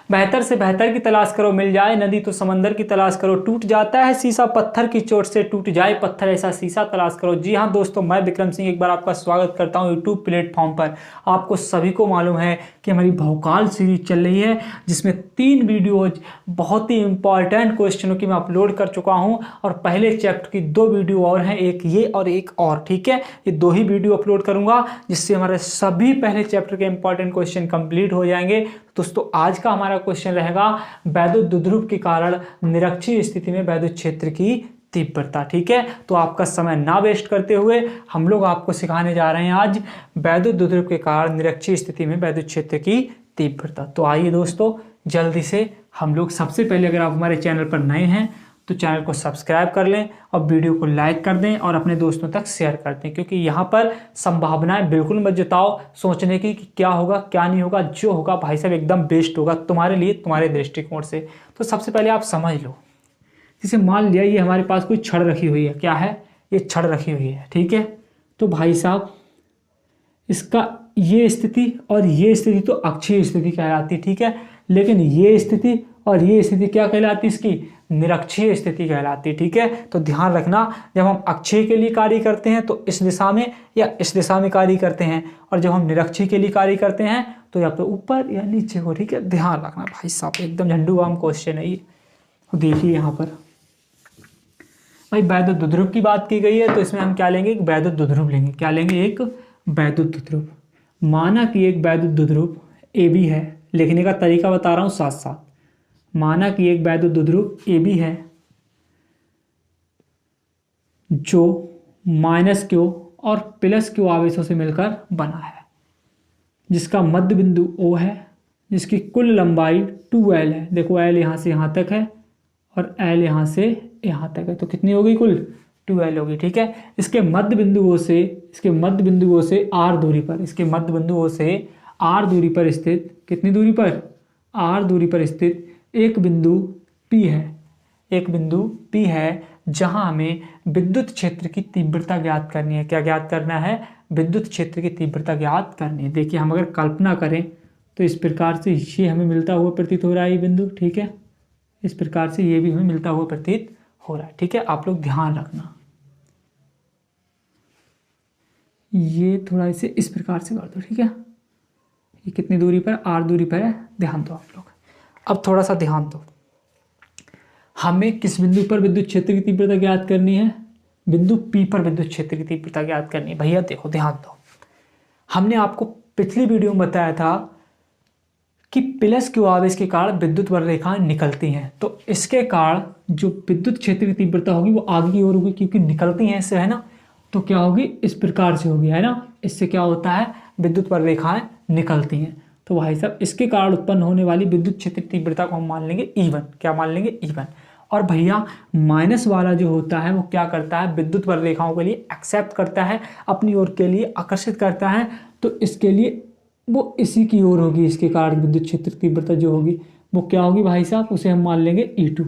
बेहतर से बेहतर की तलाश करो, मिल जाए नदी तो समंदर की तलाश करो, टूट जाता है शीशा पत्थर की चोट से, टूट जाए पत्थर ऐसा शीशा तलाश करो। जी हाँ दोस्तों, मैं विक्रम सिंह एक बार आपका स्वागत करता हूँ यूट्यूब प्लेटफॉर्म पर। आपको सभी को मालूम है कि हमारी भौकाल सीरीज चल रही है, जिसमें 3 वीडियोज बहुत ही इंपॉर्टेंट क्वेश्चनों की मैं अपलोड कर चुका हूँ, और पहले चैप्टर की 2 वीडियो और हैं, एक ये और एक और। ठीक है, ये 2 ही वीडियो अपलोड करूंगा, जिससे हमारे सभी पहले चैप्टर के इंपॉर्टेंट क्वेश्चन कंप्लीट हो जाएंगे। दोस्तों आज का हमारा क्वेश्चन रहेगा वैद्युत द्विध्रुव के कारण निरक्षीय स्थिति में वैद्युत क्षेत्र की तीव्रता। ठीक है, तो आपका समय ना वेस्ट करते हुए हम लोग आपको सिखाने जा रहे हैं आज वैद्युत द्विध्रुव के कारण निरक्षीय स्थिति में वैद्युत क्षेत्र की तीव्रता। तो आइए दोस्तों जल्दी से हम लोग, सबसे पहले अगर आप हमारे चैनल पर नए हैं तो चैनल को सब्सक्राइब कर लें और वीडियो को लाइक कर दें और अपने दोस्तों तक शेयर कर दें, क्योंकि यहाँ पर संभावनाएं बिल्कुल मत जताओ सोचने की कि क्या होगा क्या नहीं होगा। जो होगा भाई साहब एकदम बेस्ट होगा तुम्हारे लिए, तुम्हारे दृष्टिकोण से। तो सबसे पहले आप समझ लो, जैसे मान लिया ये हमारे पास कोई छड़ रखी हुई है, क्या है, ये छड़ रखी हुई है। ठीक है, तो भाई साहब इसका ये स्थिति और ये स्थिति तो अक्षीय स्थिति कहलाती। ठीक है, लेकिन ये स्थिति और ये स्थिति क्या कहलाती, इसकी निरक्षीय स्थिति कहलाती। ठीक है, तो ध्यान रखना, जब हम अक्षीय के लिए कार्य करते हैं तो इस दिशा में या इस दिशा में कार्य करते हैं, और जब हम निरक्षीय के लिए कार्य करते हैं तो या तो ऊपर या नीचे को। ठीक है, ध्यान रखना भाई साहब, एकदम झंडू बाम क्वेश्चन है ये। देखिए यहाँ पर भाई वैद्युत द्विध्रुव की बात की गई है, तो इसमें हम क्या लेंगे, एक वैद्युत द्विध्रुव लेंगे। क्या लेंगे, एक वैद्युत द्विध्रुव। माना कि एक वैद्युत द्विध्रुव ए बी है, लिखने का तरीका बता रहा हूं साथ साथ। माना कि एक वैद्युत द्विध्रुव ए बी है जो -q और +q आवेशों से मिलकर बना है, जिसका मध्य बिंदु O है, जिसकी कुल लंबाई 2l है। देखो l यहाँ से यहाँ तक है और l यहाँ से यहाँ तक है, तो कितनी होगी, कुल 2l होगी। ठीक है, इसके मध्य बिंदुओं से r दूरी पर, इसके मध्य बिंदुओं से r दूरी पर स्थित, कितनी दूरी पर, r दूरी पर स्थित एक बिंदु P है। एक बिंदु P है जहां हमें विद्युत क्षेत्र की तीव्रता ज्ञात करनी है। क्या ज्ञात करना है, विद्युत क्षेत्र की तीव्रता ज्ञात करनी है। देखिए हम अगर कल्पना करें तो इस प्रकार से ये हमें मिलता हुआ प्रतीत हो रहा है ये बिंदु। ठीक है, इस प्रकार से ये भी हमें मिलता हुआ प्रतीत हो रहा है। ठीक है, आप लोग ध्यान रखना, ये थोड़ा इसे इस प्रकार से कर दो। ठीक है, ये कितनी दूरी पर, r दूरी पर है, ध्यान दो आप लोग। अब थोड़ा सा ध्यान दो, हमें किस बिंदु पर विद्युत क्षेत्र की तीव्रता ज्ञात करनी है, बिंदु P पर विद्युत क्षेत्र की तीव्रता ज्ञात करनी है। भैया देखो ध्यान दो, हमने आपको पिछली वीडियो में बताया था कि +q आवेश के कारण विद्युत वक्ररेखाएं निकलती हैं, तो इसके कारण जो विद्युत क्षेत्र की तीव्रता होगी वो आगे की ओर होगी, क्योंकि निकलती हैं इससे, है ना। तो क्या होगी, इस प्रकार से होगी, है ना। इससे क्या होता है, विद्युत वक्ररेखाएं निकलती हैं। तो भाई साहब इसके कारण उत्पन्न होने वाली विद्युत क्षेत्र तीव्रता को हम मान लेंगे E1। क्या मान लेंगे, E1। और भैया माइनस वाला जो होता है वो क्या करता है, विद्युत वक्ररेखाओं के लिए एक्सेप्ट करता है, अपनी ओर के लिए आकर्षित करता है। तो इसके लिए वो इसी की ओर होगी, इसके कारण विद्युत क्षेत्र तीव्रता जो होगी वो क्या होगी भाई साहब, उसे हम मान लेंगे E2।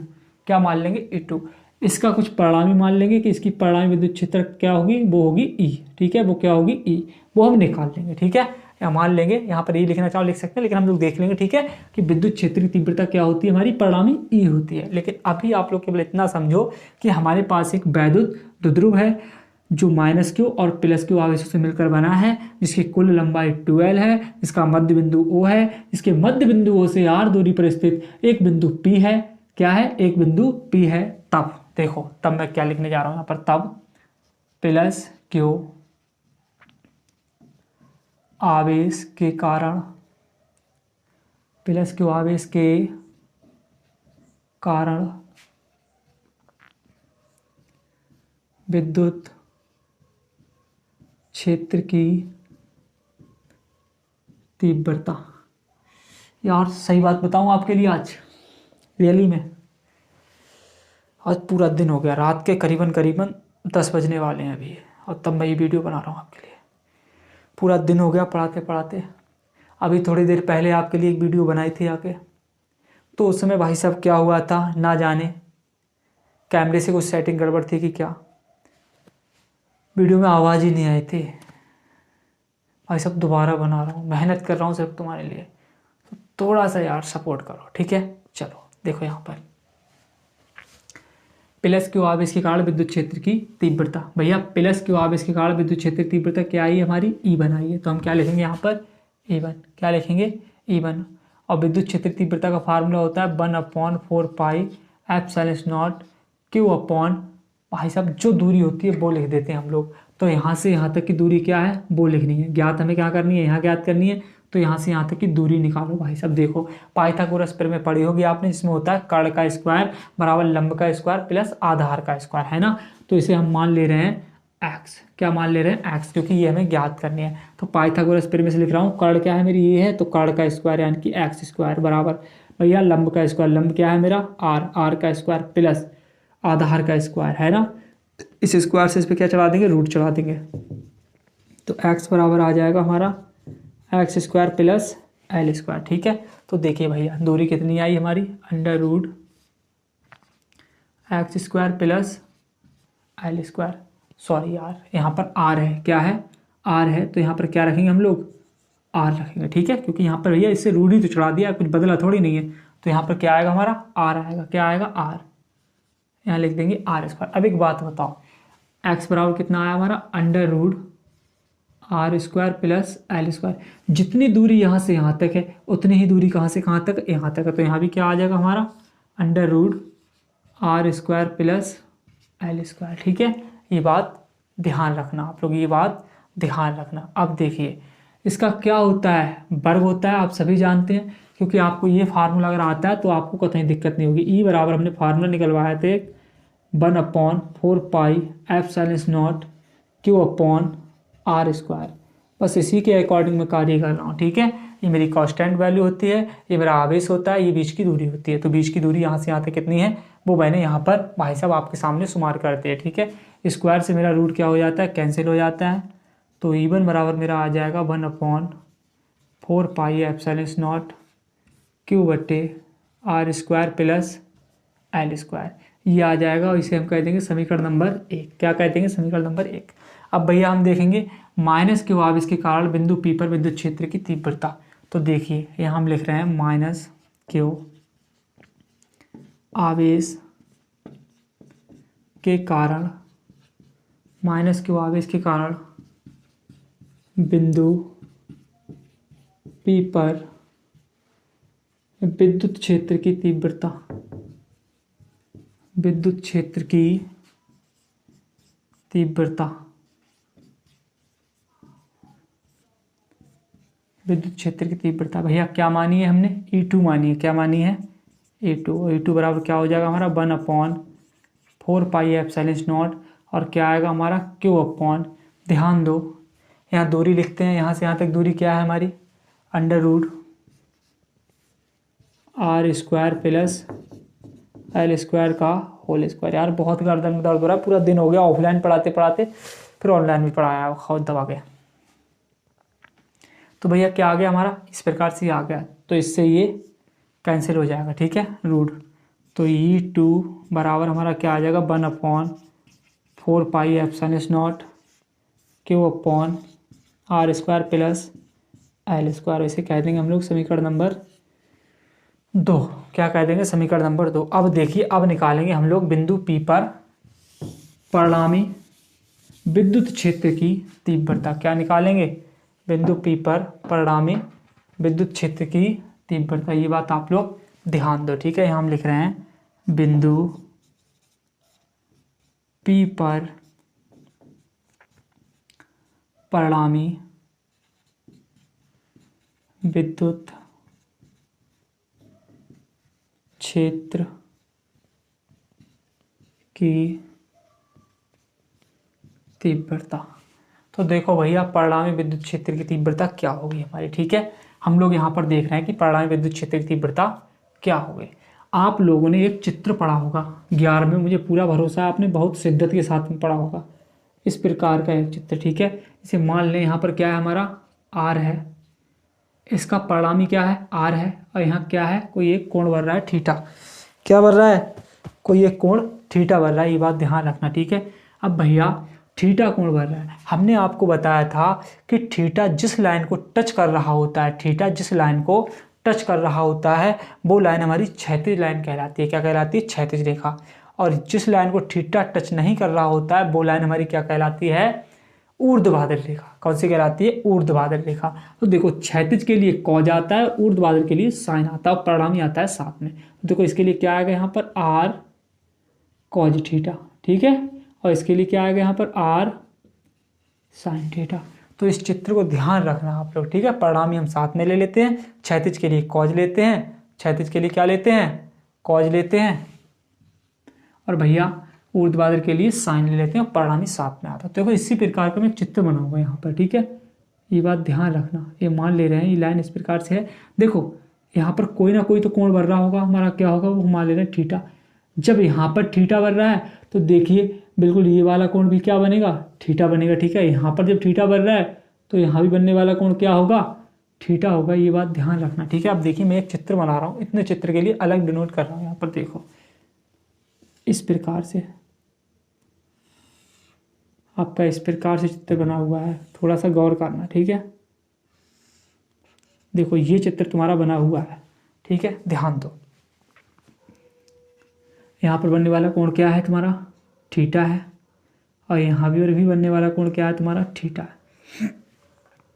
क्या मान लेंगे, E2। इसका कुछ परिणामी मान लेंगे कि इसकी परिणामी विद्युत क्षेत्र क्या होगी, वो होगी E। ठीक है, वो क्या होगी, E, वो हम निकाल लेंगे। ठीक है, या मान लेंगे, यहाँ पर E लिखना चाहो लिख सकते हैं, लेकिन हम लोग देख लेंगे। ठीक है, कि विद्युत क्षेत्र की तीव्रता क्या होती है, हमारी परिणामी E होती है। लेकिन अभी आप लोग केवल इतना समझो कि हमारे पास एक वैद्युत द्विध्रुव है जो -q और +q आवेशों से मिलकर बना है, जिसकी कुल लंबाई 2l है, इसका मध्य बिंदु O है, इसके मध्य बिंदु O से r दूरी पर स्थित एक बिंदु P है। क्या है, एक बिंदु P है। तब देखो, तब मैं क्या लिखने जा रहा हूं यहाँ पर, तब +q आवेश के कारण, +q आवेश के कारण विद्युत क्षेत्र की तीव्रता। यार सही बात बताऊं आपके लिए, आज रियली में आज पूरा दिन हो गया, रात के करीबन 10 बजने वाले हैं अभी, और तब मैं ये वीडियो बना रहा हूँ आपके लिए। पूरा दिन हो गया पढ़ाते पढ़ाते। अभी थोड़ी देर पहले आपके लिए एक वीडियो बनाई थी आके, तो उस समय भाई साहब क्या हुआ था ना जाने, कैमरे से कुछ सेटिंग गड़बड़ थी कि क्या, वीडियो में आवाज़ ही नहीं आई थी। भाई साहब दोबारा बना रहा हूँ, मेहनत कर रहा हूँ सिर्फ तुम्हारे लिए, थोड़ा सा यार सपोर्ट करो, ठीक है। चलो देखो यहाँ पर प्लस क्यू आवेश के कारण विद्युत क्षेत्र की तीव्रता, भैया प्लस क्यू आवेश के कारण विद्युत क्षेत्र की तीव्रता क्या आई हमारी, E1 आई है। तो हम क्या लिखेंगे यहाँ पर E1, क्या लिखेंगे E1। और विद्युत क्षेत्र तीव्रता का फार्मूला होता है 1/4 pi epsilon not q upon, भाई साहब जो दूरी होती है वो लिख देते हैं हम लोग। तो यहाँ से यहाँ तक की दूरी क्या है वो लिखनी है, ज्ञात हमें क्या करनी है, यहाँ ज्ञात करनी है। तो यहाँ से यहाँ तक की दूरी निकालो भाई साहब। देखो पाइथागोरस में पढ़ी होगी आपने, जिसमें होता है कर्ण का स्क्वायर बराबर लंब का स्क्वायर प्लस आधार का स्क्वायर, है ना। तो इसे हम मान ले रहे हैं x, क्या मान ले रहे हैं x, क्योंकि ये हमें ज्ञात करनी है। तो पाइथागोरस में से लिख रहा हूँ, कर्ण क्या है मेरी ये है, तो कर्ण का स्क्वायर यानी कि x स्क्वायर बराबर भैया लंब का स्क्वायर, लंब क्या है मेरा r का स्क्वायर प्लस आधार का स्क्वायर, है ना। इस स्क्वायर से इस पर क्या चढ़ा देंगे, रूट चढ़ा देंगे। तो x बराबर आ जाएगा हमारा x square plus L square, ठीक है। तो देखिए भैया दूरी कितनी आई हमारी, under root x square plus L square, sorry यार यहाँ पर आर है, क्या है आर है। तो यहाँ पर क्या रखेंगे हम लोग, आर रखेंगे, ठीक है। क्योंकि यहाँ पर भैया इससे रूट ही तो चढ़ा दिया, कुछ बदला थोड़ी नहीं है। तो यहाँ पर क्या आएगा हमारा आर आएगा, क्या आएगा आर, यहाँ लिख देंगे आर स्क्वायर। अब एक बात बताओ, एक्स बराबर कितना आया हमारा under root R square plus L square. जितनी दूरी यहाँ से यहाँ तक है उतनी ही दूरी कहाँ से कहाँ तक, यहाँ तक है। तो यहाँ भी क्या आ जाएगा हमारा under root R square plus L square, ठीक है। ये बात ध्यान रखना आप लोग, ये बात ध्यान रखना। अब देखिए इसका क्या होता है, वर्ग होता है, आप सभी जानते हैं। क्योंकि आपको ये फार्मूला अगर आता है तो आपको कतई दिक्कत नहीं होगी। ई बराबर हमने फार्मूला निकलवाया थे 1/4 pi epsilon not q upon R square, बस इसी के अकॉर्डिंग मैं कार्य कर रहा हूँ, ठीक है। ये मेरी कांस्टेंट वैल्यू होती है, ये मेरा आवेश होता है, ये बीच की दूरी होती है। तो बीच की दूरी यहाँ से यहाँ तक कितनी है वो मैंने यहाँ पर भाई साहब आपके सामने शुमार करते हैं, ठीक है। स्क्वायर से मेरा रूट क्या हो जाता है, कैंसिल हो जाता है। तो E1 बराबर मेरा आ जाएगा 1/4 पाई एप्सिलॉन नॉट क्यू बटे R square plus L square, ये आ जाएगा। और इसे हम कह देंगे समीकरण नंबर 1, क्या कह देंगे समीकरण नंबर 1। अब भैया हम देखेंगे माइनस क्यू आवेश के कारण बिंदु P पर विद्युत क्षेत्र की तीव्रता। तो देखिए यहाँ हम लिख रहे हैं माइनस क्यू आवेश के कारण, माइनस क्यू आवेश के कारण बिंदु P पर विद्युत क्षेत्र की तीव्रता, विद्युत क्षेत्र की तीव्रता, विद्युत क्षेत्र की तीव्रता भैया क्या मानी है हमने, E2 मानी है, क्या मानी है E2 बराबर क्या हो जाएगा हमारा 1/4 पाई एप्सिलॉन नॉट, और क्या आएगा हमारा Q अपॉन, ध्यान दो यहाँ दूरी लिखते हैं, यहाँ से यहाँ तक दूरी क्या है हमारी under root R square plus L square का होल स्क्वायर। यार बहुत गर्दन में दर्द हो रहा है, पूरा दिन हो गया ऑफलाइन पढ़ाते पढ़ाते, फिर ऑनलाइन भी पढ़ाया खाओ दबा के। तो भैया क्या आ गया हमारा, इस प्रकार से आ गया। तो इससे ये कैंसिल हो जाएगा, ठीक है रूट। तो E2 बराबर हमारा क्या आ जाएगा 1/4 pi epsilon not q upon R square plus L square, इसे कह देंगे हम लोग समीकरण नंबर 2, क्या कह देंगे समीकरण नंबर 2। अब देखिए अब निकालेंगे हम लोग बिंदु P पर परिणामी विद्युत क्षेत्र की तीव्रता, क्या निकालेंगे बिंदु P पर परिणामी विद्युत क्षेत्र की तीव्रता। ये बात आप लोग ध्यान दो, ठीक है। यहाँ हम लिख रहे हैं बिंदु P पर परिणामी विद्युत क्षेत्र की तीव्रता। तो देखो भैया परिणामी विद्युत क्षेत्र की तीव्रता क्या होगी हमारी, ठीक है। हम लोग यहाँ पर देख रहे हैं कि परिणामी विद्युत क्षेत्र की तीव्रता क्या होगी। आप लोगों ने एक चित्र पढ़ा होगा 11 में, मुझे पूरा भरोसा है आपने बहुत शिद्दत के साथ में पढ़ा होगा। इस प्रकार का एक चित्र, ठीक है। इसे मान लें यहाँ पर क्या है हमारा आर है, इसका परिणामी क्या है आर है, और यहाँ क्या है कोई एक कोण बन रहा है थीटा, क्या बन रहा है कोई एक कोण थीटा बन रहा है, ये बात ध्यान रखना, ठीक है। अब भैया थीटा कोण बन रहा है, हमने आपको बताया था कि थीटा जिस लाइन को टच कर रहा होता है, थीटा जिस लाइन को टच कर रहा होता है वो लाइन हमारी क्षैतिज लाइन कहलाती है। क्या कहलाती है? क्षैतिज रेखा। और जिस लाइन को थीटा टच नहीं कर रहा होता है वो लाइन हमारी क्या कहलाती है? ऊर्ध्वाधर रेखा। कौन सी कहलाती है? ऊर्ध्वाधर रेखा। तो देखो क्षैतिज के लिए कॉज आता है, ऊर्ध्वाधर के लिए साइन आता है और परिणामी आता है साथ में। तो देखो इसके लिए क्या आएगा यहाँ पर? आर कॉज थीटा, ठीक है। और इसके लिए क्या आएगा यहाँ पर? R sine theta. तो इस चित्र को ध्यान रखना आप लोग, ठीक है। परिणामी हम साथ में ले लेते हैं, क्षैतिज के लिए कॉज लेते हैं, क्षैतिज के लिए क्या लेते हैं? कॉज लेते हैं, और भैया ऊर्ध्वाधर के लिए साइन ले लेते हैं और परिणामी साथ में आता है। तो देखो इसी प्रकार का मैं चित्र बनाऊंगा यहाँ पर, ठीक है। ये बात ध्यान रखना, ये मान ले रहे हैं ये लाइन इस प्रकार से है। देखो यहाँ पर कोई ना कोई तो कोण बन रहा होगा, हमारा क्या होगा? वो मान ले रहे हैं थीटा। जब यहाँ पर थीटा बन रहा है तो देखिए बिल्कुल ये वाला कोण भी क्या बनेगा? थीटा बनेगा, ठीक है। यहाँ पर जब थीटा बन रहा है तो यहाँ भी बनने वाला कोण क्या होगा? थीटा होगा। ये बात ध्यान रखना, ठीक है। अब देखिए मैं एक चित्र बना रहा हूँ, इतने चित्र के लिए अलग डिनोट कर रहा हूँ। यहाँ पर देखो इस प्रकार से आपका इस प्रकार से चित्र बना हुआ है, थोड़ा सा गौर करना, ठीक है। देखो ये चित्र तुम्हारा बना हुआ है, ठीक है, ध्यान दो। यहाँ पर बनने वाला कोण क्या है तुम्हारा? थीटा है। और यहाँ भी बनने वाला कोण क्या है तुम्हारा? थीटा है।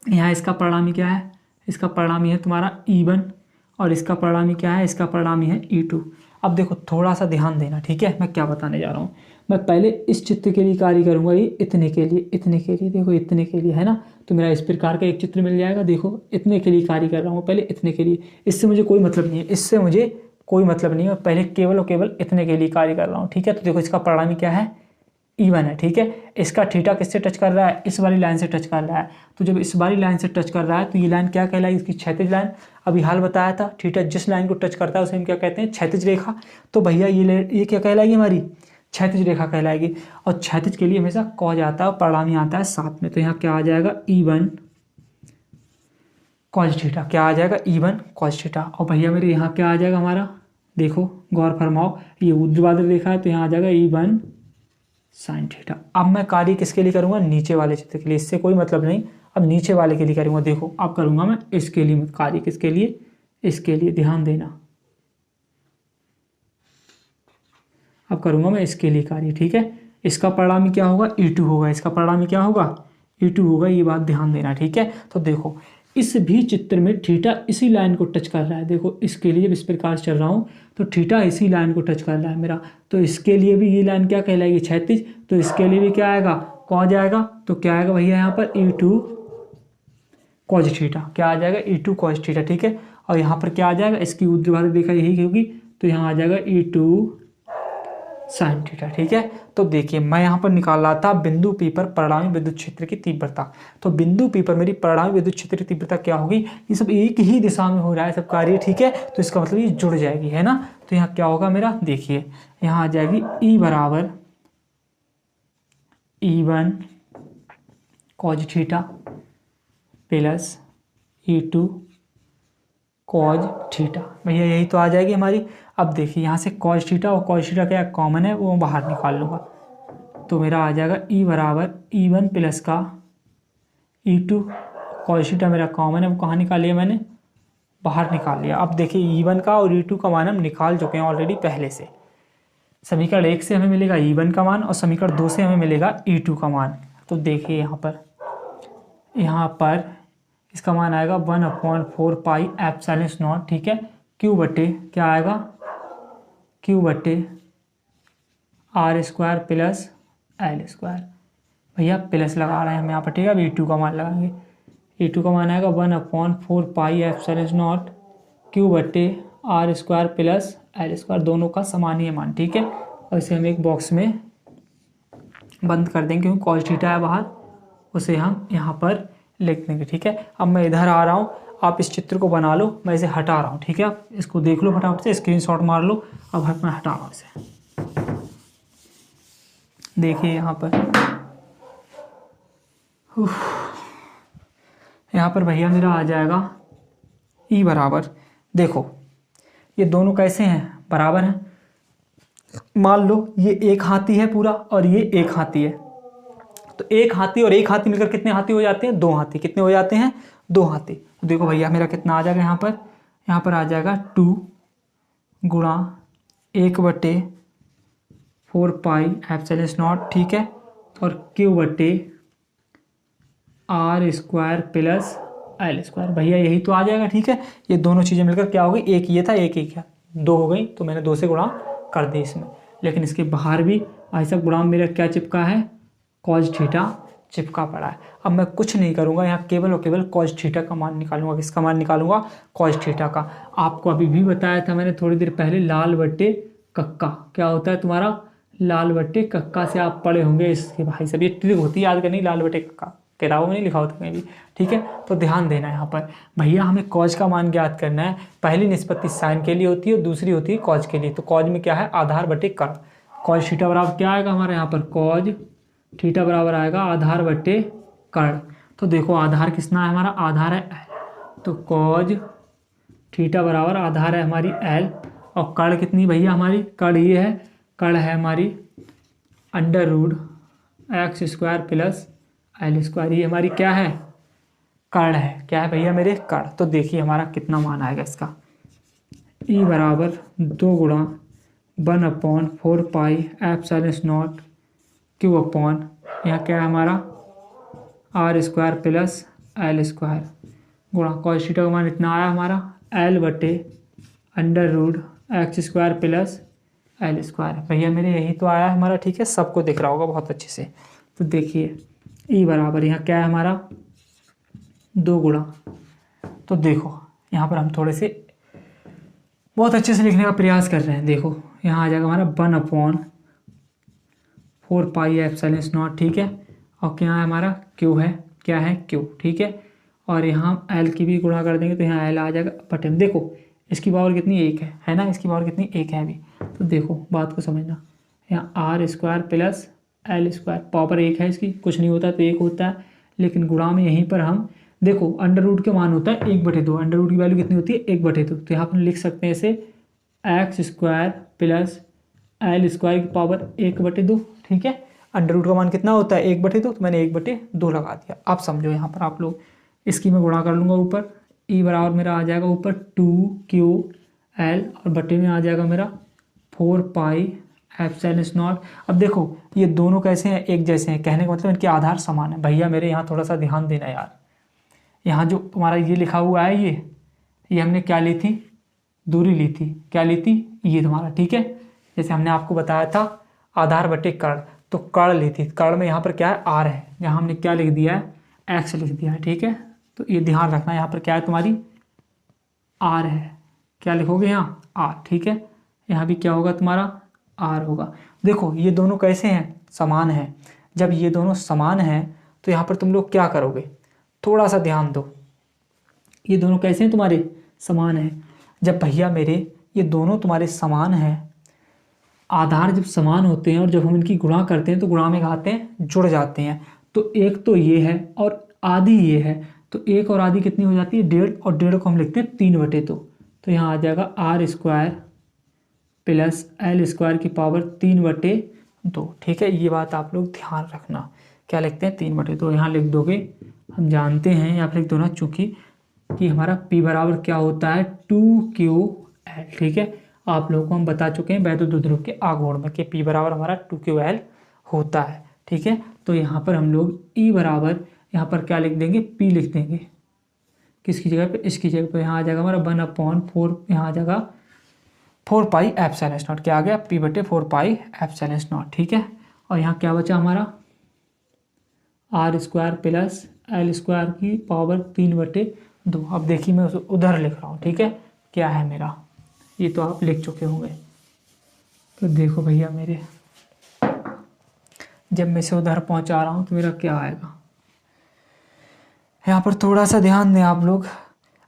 यहाँ इसका परिणामी क्या है? इसका परिणामी है तुम्हारा E1, और इसका परिणामी क्या है? इसका परिणामी है E2। अब देखो थोड़ा सा ध्यान देना, ठीक है। मैं क्या बताने जा रहा हूँ, मैं पहले इस चित्र के लिए कार्य करूँगा, ये इतने के लिए, इतने के लिए, देखो इतने के लिए है ना। तो मेरा इस प्रकार का एक चित्र मिल जाएगा। देखो इतने के लिए कार्य कर रहा हूँ, पहले इतने के लिए। इससे मुझे कोई मतलब नहीं है, इससे मुझे कोई मतलब नहीं है, मैं पहले केवल और केवल इतने के लिए कार्य कर रहा हूँ, ठीक है। तो देखो इसका परिणामी क्या है? E1 है, ठीक है। इसका थीटा किससे टच कर रहा है? इस वाली लाइन से टच कर रहा है। तो जब इस वाली लाइन से टच कर रहा है तो ये लाइन क्या कहलाएगी? इसकी क्षैतिज लाइन। अभी हाल बताया था, थीटा जिस लाइन को टच करता है उसे हम क्या कहते हैं? क्षैतिज रेखा। तो भैया ये क्या कहलाएगी? हमारी क्षैतिज रेखा कहलाएगी। और क्षैतिज के लिए हमेशा कॉज आता है और परिणामी आता है साथ में। तो यहाँ क्या आ जाएगा? E1 cos theta. क्या आ जाएगा? E1 cos theta. और भैया मेरे यहाँ क्या आ जाएगा हमारा? देखो गौर फरमाओ, ये ऊर्ध्वाधर रेखा है तो यहाँ आ जाएगा E1 साइन थीटा। अब मैं कार्य किसके लिए करूँगा? नीचे वाले चित्र के लिए। इससे कोई मतलब नहीं, अब नीचे वाले के लिए करूँगा। देखो अब करूँगा मैं इसके लिए कार्य। किसके लिए? इसके लिए, ध्यान देना। अब करूँगा मैं इसके लिए कार्य, ठीक है। इसका परिणामी क्या होगा? E2 होगा। इसका परिणामी क्या होगा? E2 होगा। ये बात ध्यान देना, ठीक है। तो देखो इस भी चित्र में थीटा इसी लाइन को टच कर रहा है। देखो इसके लिए जब इस प्रकार चल रहा हूँ तो थीटा इसी लाइन को टच कर रहा है मेरा। तो इसके लिए भी ये लाइन क्या कहलाएगी? क्षैतिज। तो इसके लिए भी क्या आएगा? कॉज आएगा। तो क्या आएगा भैया यहाँ पर? E2 cos theta. क्या आ जाएगा? E2 कॉज थीटा, ठीक है। और यहाँ पर क्या आ जाएगा? इसकी ऊर्ध्वाधर रेखा यही होगी, तो यहाँ आ जाएगा E2 साइन थीटा, ठीक है। तो देखिए मैं यहाँ पर निकाल रहा था बिंदु P पर परिणामी विद्युत क्षेत्र की तीव्रता। तो बिंदु P पर मेरी परिणामी विद्युत क्षेत्र की तीव्रता क्या होगी? ये सब एक ही दिशा में हो रहा है सब कार्य, ठीक है। तो इसका मतलब ये जुड़ जाएगी, है ना। तो यहाँ क्या होगा मेरा? देखिए यहाँ आ जाएगी E बराबर E1 cos theta plus E2 cos theta. भैया यही तो आ जाएगी हमारी। अब देखिए यहाँ से कॉज थीटा और कॉज थीटा क्या कॉमन है, वो मैं बाहर निकाल लूँगा। तो मेरा आ जाएगा E बराबर E1 प्लस का E2 कॉज थीटा मेरा कॉमन है, वो कहाँ निकाल लिया मैंने? बाहर निकाल लिया। अब देखिए E1 का और E2 का मान हम निकाल चुके हैं ऑलरेडी पहले से। समीकरण 1 से हमें मिलेगा E1 का मान और समीकरण 2 से हमें मिलेगा E2 का मान। तो देखिए यहाँ पर इसका मान आएगा 1/4 पाई एप्सिलॉन नॉट, ठीक है। Q बटे क्या आएगा? Q बटे R square plus L square. भैया प्लस लगा रहे हैं हम यहाँ पर, ठीक है। अब E2 का मान लगाएंगे। E2 का मान आएगा 1/4 पाई एप्सिलॉन नॉट Q बटे R square plus L square, दोनों का समान ही है मान, ठीक है। और इसे हम एक बॉक्स में बंद कर देंगे क्योंकि कॉस थीटा है बाहर, उसे हम यहाँ पर लिख देंगे, ठीक है। अब मैं इधर आ रहा हूँ, आप इस चित्र को बना लो, मैं इसे हटा रहा हूँ, ठीक है। आप इसको देख लो फटाफट से, स्क्रीनशॉट मार लो। अब मैं हटा रहा हूँ इसे। देखिए यहाँ पर भैया मेरा आ जाएगा E बराबर, देखो ये दोनों कैसे हैं? बराबर हैं। मान लो ये एक हाथी है पूरा और ये एक हाथी है, तो एक हाथी और एक हाथी मिलकर कितने हाथी हो जाते हैं? 2 हाथी। कितने हो जाते हैं? 2 हाथी। तो देखो भैया मेरा कितना आ जाएगा यहाँ पर? यहाँ पर आ जाएगा 2 गुणा 1/4πε0, ठीक है, और Q/r² प्लस L²। भैया यही तो आ जाएगा, ठीक है। ये दोनों चीज़ें मिलकर क्या हो गई, एक ये था एक ये क्या, 2 हो गई, तो मैंने 2 से गुणा कर दी इसमें। लेकिन इसके बाहर भी ऐसा गुणा मेरा क्या चिपका है, कॉज थीटा चिपका पड़ा है। अब मैं कुछ नहीं करूँगा, यहाँ केवल और केवल कॉज थीटा का मान निकालूंगा। किसका मान निकालूंगा, कॉज थीटा का। आपको अभी भी बताया था मैंने थोड़ी देर पहले, लाल बट्टे कक्का क्या होता है तुम्हारा, लाल बट्टे कक्का से आप पढ़े होंगे इसके भाई सब। ये ट्रिक होती है याद करनी, लाल बट्टे कक्का किताबों में नहीं लिखा होता कहीं भी, ठीक है। तो ध्यान देना यहाँ पर भैया, हमें कॉज का मान ज्ञात करना है। पहली निष्पत्ति साइन के लिए होती है और दूसरी होती है कॉज के लिए। तो कॉज में क्या है, आधार बटे कर्ण। कॉज थीटा बराबर क्या आएगा हमारे यहाँ पर, कॉज थीटा बराबर आएगा आधार बटे कर्ण। तो देखो आधार कितना है हमारा, आधार है L, तो कॉज थीटा बराबर आधार है हमारी L, और कर्ण कितनी भैया हमारी, कर्ण ये है, कर्ण है हमारी √x² प्लस L²। ये हमारी क्या है, कर्ण है, क्या है भैया मेरे, कर्ण। तो देखिए हमारा कितना मान आएगा इसका, E बराबर 2 गुणा 1/4πε0 Q/, यहाँ क्या है हमारा r² प्लस L² गुणा कॉस थीटा का मान इतना आया हमारा L/√x² प्लस L²। भैया मेरे यही तो आया हमारा, ठीक है, सबको दिख रहा होगा बहुत अच्छे से। तो देखिए E बराबर यहाँ क्या है हमारा 2 गुणा, तो देखो यहाँ पर हम थोड़े से बहुत अच्छे से लिखने का प्रयास कर रहे हैं। देखो यहाँ आ जाएगा हमारा 1/4πε0, ठीक है, और क्या है हमारा Q है, क्या है Q, ठीक है, और यहाँ L की भी गुणा कर देंगे तो यहाँ L आ जाएगा बटे। देखो इसकी पावर कितनी, 1 है ना, इसकी पावर कितनी, 1 है अभी। तो देखो बात को समझना, यहाँ r² प्लस L², पावर 1 है इसकी, कुछ नहीं होता तो 1 होता है, लेकिन गुणा में यहीं पर हम देखो अंडर के मान होता है 1/2, अंडर की वैल्यू कितनी होती है 1/2। तो यहाँ पर लिख सकते हैं इसे x² प्लस L² की पावर 1/2, ठीक है। अंडर का मान कितना होता है 1/2, तो मैंने 1/2 लगा दिया। आप समझो यहाँ पर आप लोग, इसकी मैं गुणा कर लूँगा ऊपर, E बराबर मेरा आ जाएगा ऊपर 2QL और बटे में आ जाएगा मेरा 4πε0। अब देखो ये दोनों कैसे हैं, एक जैसे हैं, कहने का मतलब इनके आधार समान है। भैया मेरे यहाँ थोड़ा सा ध्यान देना यार, यहाँ जो तुम्हारा ये लिखा हुआ है ये हमने क्या ली थी, दूरी ली थी, क्या ली थी, ये तुम्हारा, ठीक है। जैसे हमने आपको बताया था आधार बटे कर्ण, तो कर्ण ली थी, कर्ण में यहाँ पर क्या है r है, यहाँ हमने क्या लिख दिया है, x लिख दिया है, ठीक है। तो ये ध्यान रखना, यहाँ पर क्या है तुम्हारी r है, क्या लिखोगे यहाँ r, ठीक है। यहाँ भी क्या होगा तुम्हारा r होगा। देखो ये दोनों कैसे हैं, समान हैं। जब ये दोनों समान हैं तो यहाँ पर तुम लोग क्या करोगे, थोड़ा सा ध्यान दो, ये दोनों कैसे हैं तुम्हारे, समान हैं। जब भैया मेरे ये दोनों तुम्हारे समान हैं, आधार जब समान होते हैं और जब हम इनकी गुणा करते हैं तो गुणा में आते हैं, जुड़ जाते हैं। तो एक तो ये है और आधी ये है, तो 1 और आधी कितनी हो जाती है, 1.5, और 1.5 को हम लिखते हैं 3/2। तो यहाँ आ जाएगा r² प्लस L² की पावर 3/2, ठीक है। ये बात आप लोग ध्यान रखना, क्या लिखते हैं 3/2, यहाँ लिख दोगे, हम जानते हैं यहाँ पर लिख दो ना, चूँकि कि हमारा P बराबर क्या होता है 2QL, ठीक है। आप लोगों को हम बता चुके हैं वैद्युत ध्रुव के आघूर्ण में कि P बराबर हमारा 2QL होता है, ठीक है। तो यहाँ पर हम लोग E बराबर यहाँ पर क्या लिख देंगे, P लिख देंगे, किसकी जगह पे, इसकी जगह पे। यहाँ आ जाएगा हमारा 1/4, यहाँ आ जाएगा 4πε0, क्या आ गया P/4πε0, ठीक है। और यहाँ क्या बचा हमारा r² प्लस L² की पावर 3/2। अब देखिए मैं उसे उधर लिख रहा हूँ, ठीक है, क्या है मेरा, ये तो आप लिख चुके होंगे। तो देखो भैया मेरे, जब मैं इसे उधर पहुँचा रहा हूँ तो मेरा क्या आएगा, यहाँ पर थोड़ा सा ध्यान दें आप लोग।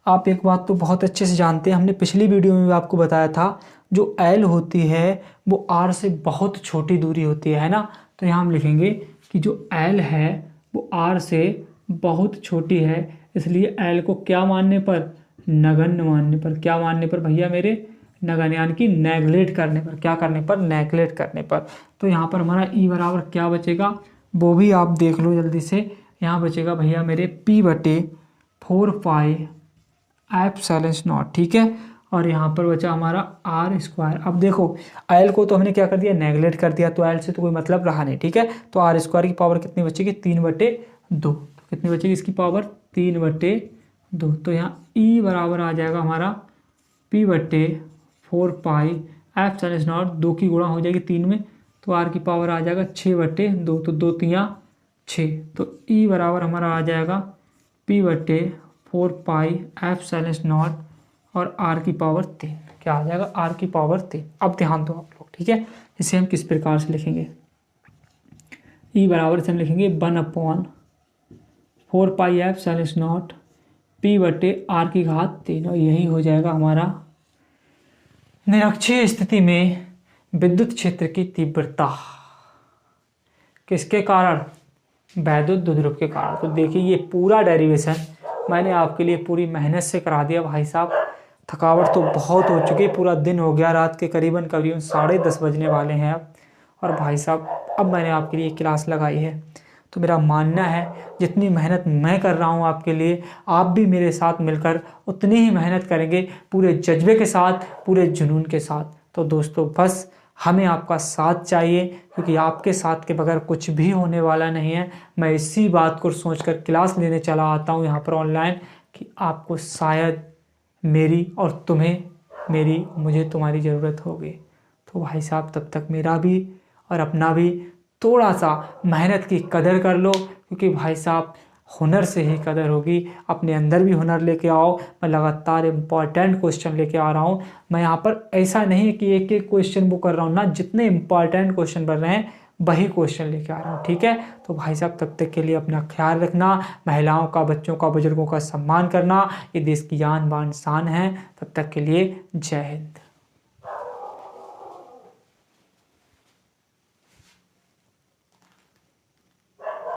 आप एक बात तो बहुत अच्छे से जानते हैं, हमने पिछली वीडियो में भी आपको बताया था, जो L होती है वो R से बहुत छोटी दूरी होती है ना। तो यहाँ हम लिखेंगे कि जो L है वो R से बहुत छोटी है, इसलिए L को क्या मानने पर, नगण्य मानने पर। क्या मानने पर भैया मेरे, नगण्य, यानी कि नेगलेक्ट करने पर। क्या करने पर, नेगलेक्ट करने पर। तो यहाँ पर हमारा E बराबर क्या बचेगा, वो भी आप देख लो जल्दी से। यहाँ बचेगा भैया मेरे P/4πε0 एप्सिलॉन नॉट, ठीक है। और यहाँ पर बचा हमारा आर स्क्वायर। अब देखो एल को तो हमने क्या कर दिया, नेगलेक्ट कर दिया, तो एल से तो कोई मतलब रहा नहीं, ठीक है। तो आर स्क्वायर की पावर कितनी बचेगी, 3/2। तो कितनी बचेगी इसकी पावर, 3/2। तो यहाँ ई बराबर आ जाएगा हमारा p/4 पाई एप्सिलॉन नॉट, 2 की गुणा हो जाएगी 3 में, तो आर की पावर आ जाएगा 6/2, तो 2 3 6। तो ई बराबर हमारा आ जाएगा p/4 पाई एप्सिलॉन नॉट और आर की पावर 3। क्या आ जाएगा, आर की पावर 3। अब ध्यान दो आप लोग, ठीक है। इसे हम किस प्रकार से लिखेंगे, ई बराबर से हम लिखेंगे 1/4 पाई एप्सिलॉन नॉट p/r की घात 3, और यही हो जाएगा हमारा निरक्षीय स्थिति में विद्युत क्षेत्र की तीव्रता। किसके कारण, वैद्युत द्विध्रुव के कारण। तो देखिए ये पूरा डेरिवेशन मैंने आपके लिए पूरी मेहनत से करा दिया भाई साहब। थकावट तो बहुत हो चुकी है, पूरा दिन हो गया, रात के करीबन 10:30 बजने वाले हैं अब। और भाई साहब अब मैंने आपके लिए क्लास लगाई है, तो मेरा मानना है जितनी मेहनत मैं कर रहा हूँ आपके लिए, आप भी मेरे साथ मिलकर उतनी ही मेहनत करेंगे, पूरे जज्बे के साथ, पूरे जुनून के साथ। तो दोस्तों बस हमें आपका साथ चाहिए, क्योंकि आपके साथ के बगैर कुछ भी होने वाला नहीं है। मैं इसी बात को सोचकर क्लास लेने चला आता हूँ यहाँ पर ऑनलाइन, कि आपको शायद मेरी और तुम्हें मेरी, मुझे तुम्हारी ज़रूरत होगी। तो भाई साहब तब तक मेरा भी और अपना भी थोड़ा सा मेहनत की कदर कर लो, क्योंकि भाई साहब हुनर से ही कदर होगी। अपने अंदर भी हुनर लेके आओ। मैं लगातार इम्पॉर्टेंट क्वेश्चन लेके आ रहा हूँ। मैं यहाँ पर ऐसा नहीं कि एक एक क्वेश्चन वो कर रहा हूँ ना, जितने इम्पॉर्टेंट क्वेश्चन बन रहे हैं वही क्वेश्चन लेके आ रहा हूँ, ठीक है। तो भाई साहब तब तक के लिए अपना ख्याल रखना, महिलाओं का, बच्चों का, बुजुर्गों का सम्मान करना, ये देश की आन बान शान है। तब तक के लिए जय हिंद।